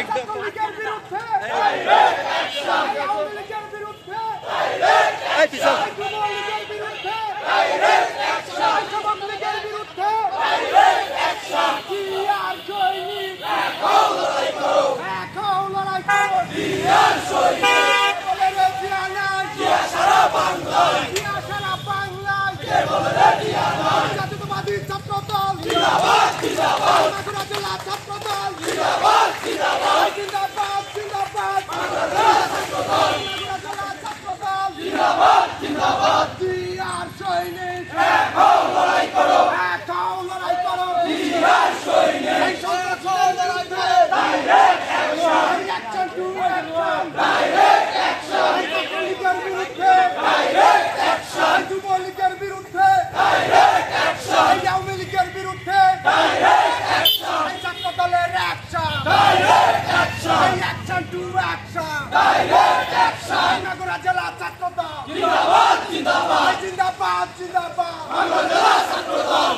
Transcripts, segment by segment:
ছাত্রলীগের বিরুদ্ধে direct action, Awami লীগের বিরুদ্ধে ডাইরেক্ট অ্যাকশন, যুবলীগের বিরুদ্ধে ডাইরেক্ট অ্যাকশন, যুবক লীগের বিরুদ্ধে ডাইরেক্ট অ্যাকশন। কি আর সৈনিক এখন লড়াই করো, এখন লড়াই করো। কি আর সৈনিক বলে রে জিয়ানা, জিয়া সারা বাংলায়, জিয়া সারা বাংলায়, কে বলে রে জিয়ানা। জাতীয়তাবাদী ছাত্রদল জিন্দাবাদ, জিন্দাবাদ, মাগুরা জেলা ছাত্রদল জিন্দাবাদ, জিন্দাবাদ, জিন্দাবাদ, জিন্দাবাদ, বাংলাদেশ ছাত্রদল, মাগুরা জেলা ছাত্রদল জিন্দাবাদ, জিন্দাবাদ। কি আর সৈনিক এখন লড়াই করো, এখন লড়াই করো। কি আর সৈনিক এই সন্ত্রাসীদের বিরুদ্ধে direct action, action to action, direct action, ছাত্রলীগের বিরুদ্ধে ডাইরেক্ট অ্যাকশন, যুবলীগের বিরুদ্ধে ডাইরেক্ট অ্যাকশন, আওয়ামী লীগের বিরুদ্ধে ডাইরেক্ট অ্যাকশন, ছাত্র দলের action, direct action, action to action, direct action, Magura জেলা ছাত্র দল জিন্দাবাদ, জিন্দাবাদ, জিন্দাবাদ, জিন্দাবাদ, মাগুরা জেলা ছাত্র দল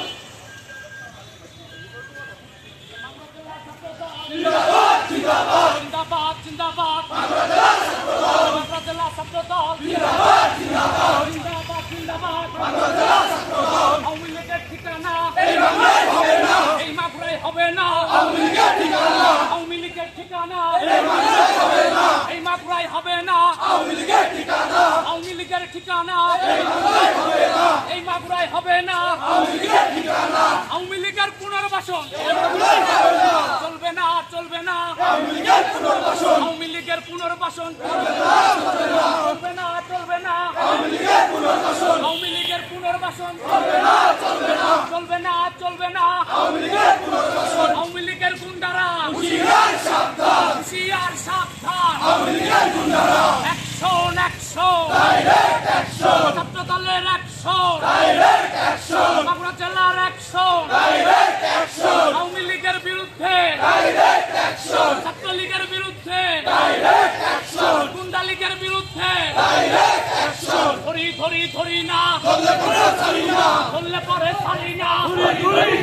জিন্দাবাদ, জিন্দাবাদ, জিন্দাবাদ, জিন্দাবাদ, মাগুরা জেলা ছাত্র দল, মাগুরা জেলা ছাত্র দল জিন্দাবাদ, জিন্দাবাদ, জিন্দাবাদ, জিন্দাবাদ, মাগুরা জেলা ছাত্র দল। আওয়ামী লীগের ঠিকানা এই বাংলায় হবে না, এই মাগুরায় হবে না। আওয়ামী লীগের ঠিকানা, আওয়ামী লীগের ঠিকানা এই বাংলায় হবে না, এই মাগুরায় হবে না। আওয়ামী লীগের ঠিকানা, আওয়ামী লীগের ঠিকানা এই বাংলায় হবে না, এই মাগুরায় হবে না। আওয়ামী লীগের ঠিকানা, আওয়ামী লীগের পুনর্বাসন এই বাংলায় হবে না, চলবে না, চলবে না। আওয়ামী লীগের পুনর্বাসন, আওয়ামী লীগের পুনর্বাসন চলবে না, চলবে না, চলবে না। আওয়ামী লীগের পুনর্বাসন, আওয়ামী লীগের পুনর্বাসন চলবে না, চলবে না, চলবে না, চলবে না। আওয়ামী লীগের পুনর্বাসন, আওয়ামী লীগের গুন্ডারা হুঁশিয়ার সাবধান, হুঁশিয়ার সাবধান। আওয়ামী লীগের গুন্ডারা অ্যাকশন, অ্যাকশন, ডাইরেক্ট অ্যাকশন, ছাত্র দলের অ্যাকশন, ডাইরেক্ট অ্যাকশন, মাগুরা জেলার অ্যাকশন, ডাইরেক্ট অ্যাকশন, আওয়ামী লীগের বিরুদ্ধে ডাইরেক্ট অ্যাকশন, ছাত্রলীগের বিরুদ্ধে ডাইরেক্ট অ্যাকশন, গুন্ডা লীগের বিরুদ্ধে ডাইরেক্ট অ্যাকশন। ধরি ধরি ধরি না, ধরলে পরে ছাড়ি না, ধরলে পরে ছাড়ি না, ধরি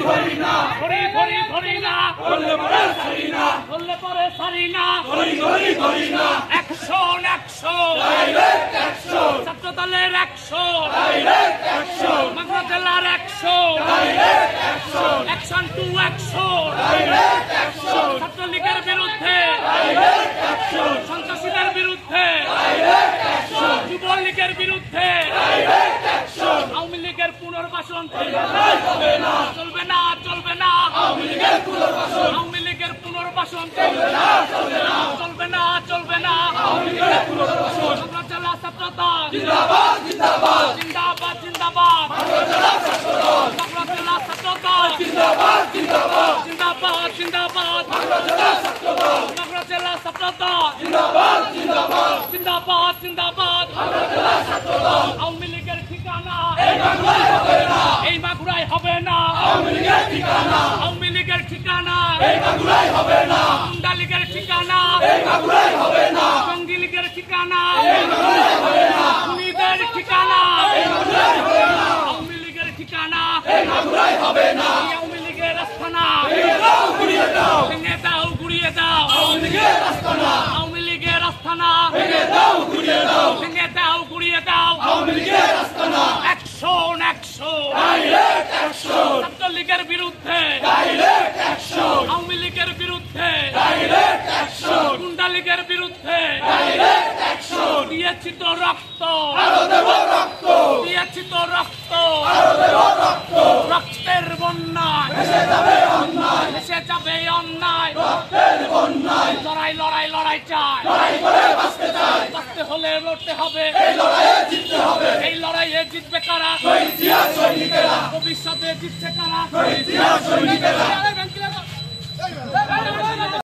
ধরি না, ধরি ধরি ধরি না, ধরলে পরে ছাড়ি না, ধরলে পরে ছাড়ি না, ধরি ধরি ধরি না। অ্যাকশন, অ্যাকশন, ডাইরেক্ট অ্যাকশন, ছাত্র দলের অ্যাকশন, ডাইরেক্ট অ্যাকশন, মাগুরা জেলার action, direct action, action to action, direct action, ছাত্রলীগের বিরুদ্ধে ডাইরেক্ট অ্যাকশন, সন্ত্রাসীদের বিরুদ্ধে ডাইরেক্ট অ্যাকশন, যুবলীগের বিরুদ্ধে ডাইরেক্ট অ্যাকশন, আওয়ামী লীগের পুনর্বাসন চলবে না, চলবে না, চলবে না। আওয়ামী লীগের পুনর্বাসন, আওয়ামী লীগের পুনর্বাসন চলবে না, চলবে না, চলবে না, চলবে না। আওয়ামী লীগের পুনর্বাসন, মাগুরা জেলা ছাত্র দল জিন্দাবাদ, জিন্দাবাদ, জিন্দাবাদ, জিন্দাবাদ, মাগুরা জেলা ছাত্র দল, মাগুরা জেলা ছাত্র দল জিন্দাবাদ, জিন্দাবাদ, জিন্দাবাদ, জিন্দাবাদ, মাগুরা জেলা ছাত্র দল, মাগুরা জেলা ছাত্র দল জিন্দাবাদ, জিন্দাবাদ, জিন্দাবাদ, জিন্দাবাদ, মাগুরা জেলা ছাত্র দল। আওয়ামী লীগের ঠিকানা এই বাংলায় হবে না, এই মাগুরায় হবে না। আওয়ামী লীগের ঠিকানা, আওয়ামী লীগের ঠিকানা এই বাংলায় হবে না, গুন্ডা লীগের ঠিকানা এই বাংলায় হবে না, জঙ্গি লীগের ঠিকানা এই বাংলায় হবে না, খুনিদের ঠিকানা এই বাংলায় হবে না, আওয়ামী লীগের ঠিকানা এই বাংলায় হবে না। আওয়ামী লীগের আস্তানা ভেঙে দাও, গুড়িয়ে দাও, ভেঙে দাও, গুড়িয়ে দাও। আওয়ামী লীগের আস্তানা, আওয়ামী লীগের আস্তানা ভেঙে দাও, গুড়িয়ে দাও, ভেঙে দাও, গুড়িয়ে দাও। আওয়ামী লীগের আস্তানা অ্যাকশন, অ্যাকশন, ডাইরেক্ট অ্যাকশন, ছাত্রলীগের বিরুদ্ধে ডাইরেক্ট অ্যাকশন, আওয়ামী লীগের বিরুদ্ধে ডাইরেক্ট অ্যাকশন, গুন্ডা লীগের বিরুদ্ধে ডাইরেক্ট অ্যাকশন। দিয়েছি তো রক্ত, আরো দেব রক্ত, দিয়েছি তো রক্ত, আরো দেব রক্ত। রক্তের বন্যায় ভেসে যাবে অন্যায়, ভেসে যাবে অন্যায়, রক্তের বন্যায়। লড়াই, লড়াই, লড়াই চাই, লড়াই করে বাঁচতে চাই, বাঁচতে হলে লড়তে হবে, এই লড়াইয়ে জিততে হবে। এই লড়াইয়ে জিতবে কারা? শহীদ জিয়া সৈনিকেরা। ভবিষ্যতে জিতছে কারা? শহীদ জিয়া সৈনিকেরা।